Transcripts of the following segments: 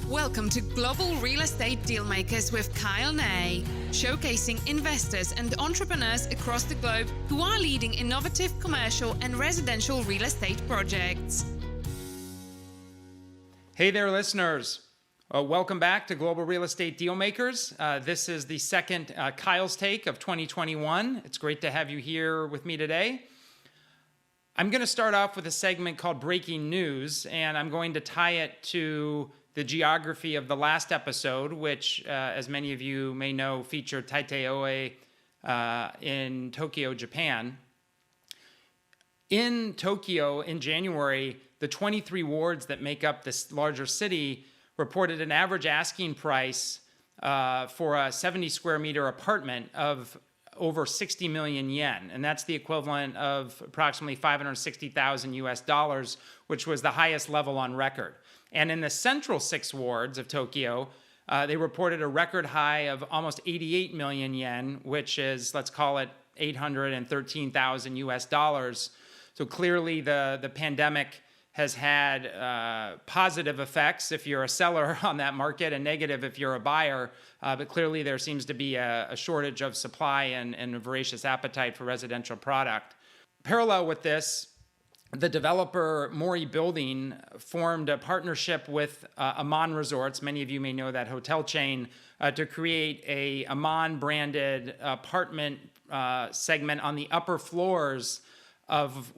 Welcome to Global Real Estate Dealmakers with Kyle Ney, showcasing investors and entrepreneurs across the globe who are leading innovative commercial and residential real estate projects. Hey there, listeners. Welcome back to Global Real Estate Dealmakers. This is the second Kyle's Take of 2021. It's great to have you here with me today. I'm going to start off with a segment called Breaking News, and I'm going to tie it to the geography of the last episode, which, as many of you may know, featured Taito Ohe in Tokyo, Japan. In Tokyo, in January, the 23 wards that make up this larger city reported an average asking price for a 70 square meter apartment of over 60 million yen. And that's the equivalent of approximately 560,000 US dollars, which was the highest level on record. And in the central 6 wards of Tokyo, they reported a record high of almost 88 million yen, which is, let's call it 813,000 US dollars. So clearly the pandemic has had positive effects if you're a seller on that market and negative if you're a buyer. But clearly there seems to be a shortage of supply and a voracious appetite for residential product. Parallel with this, the developer Mori Building formed a partnership with Aman Resorts. Many of you may know that hotel chain, to create a Aman branded apartment segment on the upper floors of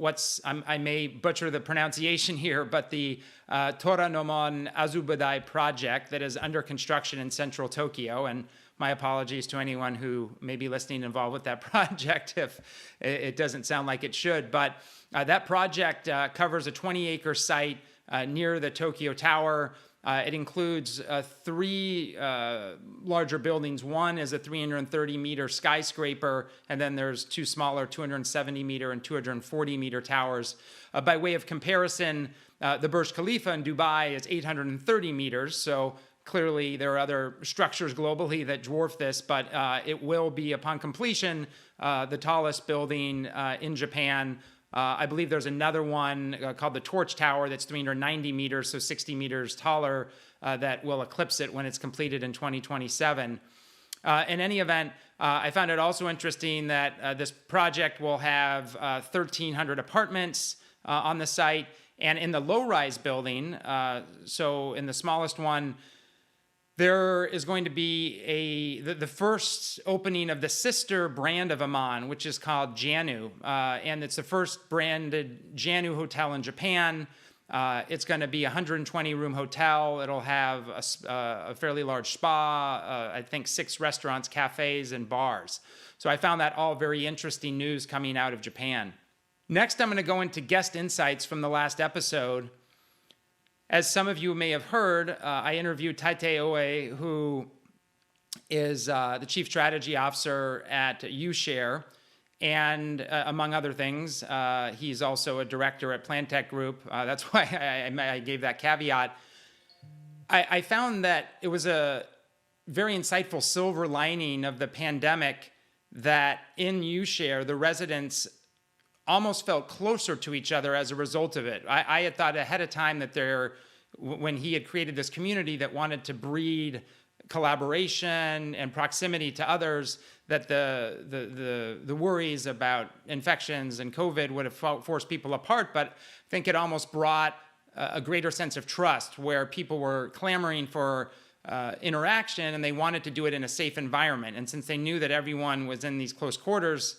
I may butcher the pronunciation here, but the Toranomon Azubadai project that is under construction in central Tokyo. And my apologies to anyone who may be listening involved with that project if it doesn't sound like it should. But that project covers a 20-acre site near the Tokyo Tower. It includes 3 larger buildings. One is a 330-meter skyscraper, and then there's 2 smaller 270-meter and 240-meter towers. By way of comparison, the Burj Khalifa in Dubai is 830 meters, so clearly there are other structures globally that dwarf this, but it will be, upon completion, the tallest building in Japan. I believe there's another one called the Torch Tower that's 390 meters, so 60 meters taller, that will eclipse it when it's completed in 2027. In any event, I found it also interesting that this project will have 1,300 apartments on the site, and in the low-rise building, so in the smallest one, there is going to be the first opening of the sister brand of Aman, which is called Janu. And it's the first branded Janu hotel in Japan. It's going to be a 120-room hotel. It'll have a fairly large spa, I think 6 restaurants, cafes, and bars. So I found that all very interesting news coming out of Japan. Next, I'm going to go into guest insights from the last episode. As some of you may have heard, I interviewed Taito Ohe, who is the Chief Strategy Officer at UShare, and among other things, he's also a director at Plantech Group. That's why I gave that caveat. I found that it was a very insightful silver lining of the pandemic that in UShare, the residents almost felt closer to each other as a result of it. I had thought ahead of time that when he had created this community that wanted to breed collaboration and proximity to others, that the worries about infections and COVID would have forced people apart. But I think it almost brought a greater sense of trust, where people were clamoring for interaction and they wanted to do it in a safe environment. And since they knew that everyone was in these close quarters,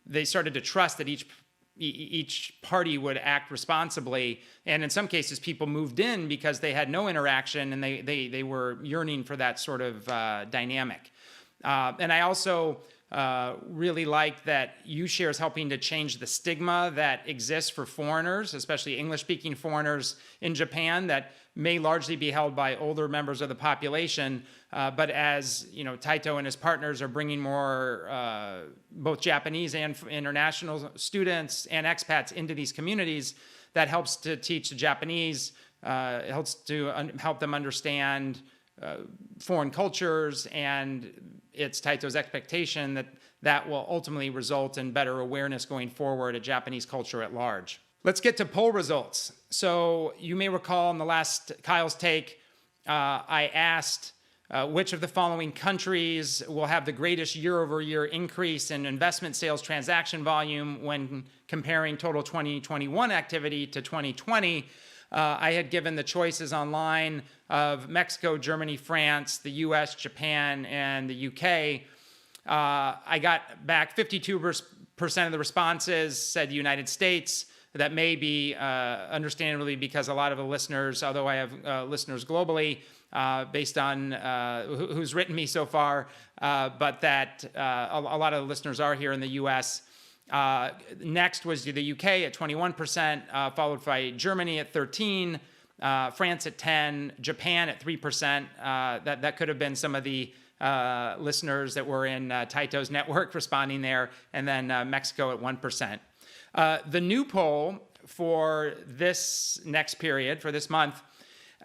they started to trust that each party would act responsibly. And in some cases, people moved in because they had no interaction and they were yearning for that sort of dynamic. And I also really like that UShare is helping to change the stigma that exists for foreigners, especially English-speaking foreigners in Japan, that may largely be held by older members of the population. But as Taito and his partners are bringing more both Japanese and international students and expats into these communities, that helps to teach the Japanese, it helps to help them understand foreign cultures, and it's Taito's expectation that that will ultimately result in better awareness going forward of Japanese culture at large. Let's get to poll results. So you may recall in the last Kyle's Take, I asked which of the following countries will have the greatest year-over-year increase in investment sales transaction volume when comparing total 2021 activity to 2020. I had given the choices online of Mexico, Germany, France, the US, Japan, and the UK. I got back 52% of the responses said United States. That may be understandably because a lot of the listeners, although I have listeners globally, based on who's written me so far, but that a lot of the listeners are here in the US. Next was the UK at 21%, followed by Germany at 13%, France at 10%, Japan at 3%. That could have been some of the listeners that were in Taito's network responding there, and then Mexico at 1%. The new poll for this next period, for this month,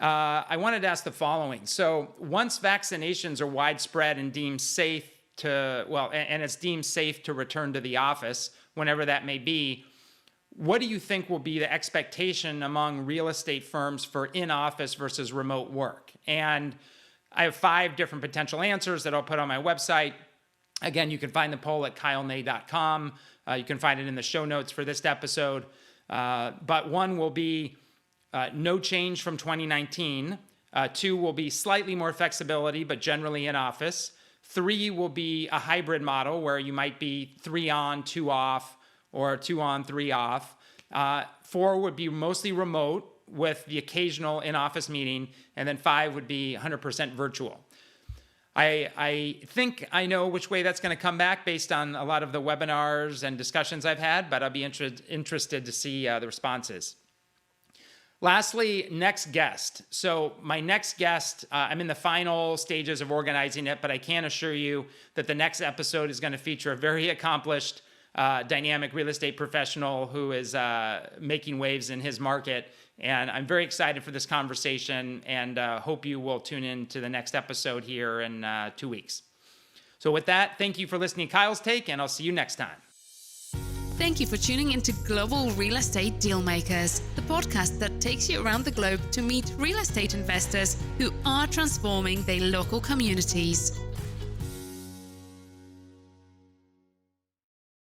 I wanted to ask the following. So once vaccinations are widespread and deemed safe and it's deemed safe to return to the office, whenever that may be, what do you think will be the expectation among real estate firms for in-office versus remote work? And I have 5 different potential answers that I'll put on my website. Again, you can find the poll at kylenae.com. You can find it in the show notes for this episode. But 1 will be no change from 2019. 2 will be slightly more flexibility, but generally in office. 3 will be a hybrid model where you might be 3 on, 2 off, or 2 on, 3 off. 4 would be mostly remote with the occasional in-office meeting. And then 5 would be 100% virtual. I think I know which way that's going to come back based on a lot of the webinars and discussions I've had, but I'll be interested to see the responses. Lastly, next guest. So my next guest, I'm in the final stages of organizing it, but I can assure you that the next episode is going to feature a very accomplished, dynamic real estate professional who is making waves in his market. And I'm very excited for this conversation and hope you will tune in to the next episode here in 2 weeks. So with that, thank you for listening to Kyle's Take, and I'll see you next time. Thank you for tuning into Global Real Estate Dealmakers, the podcast that takes you around the globe to meet real estate investors who are transforming their local communities.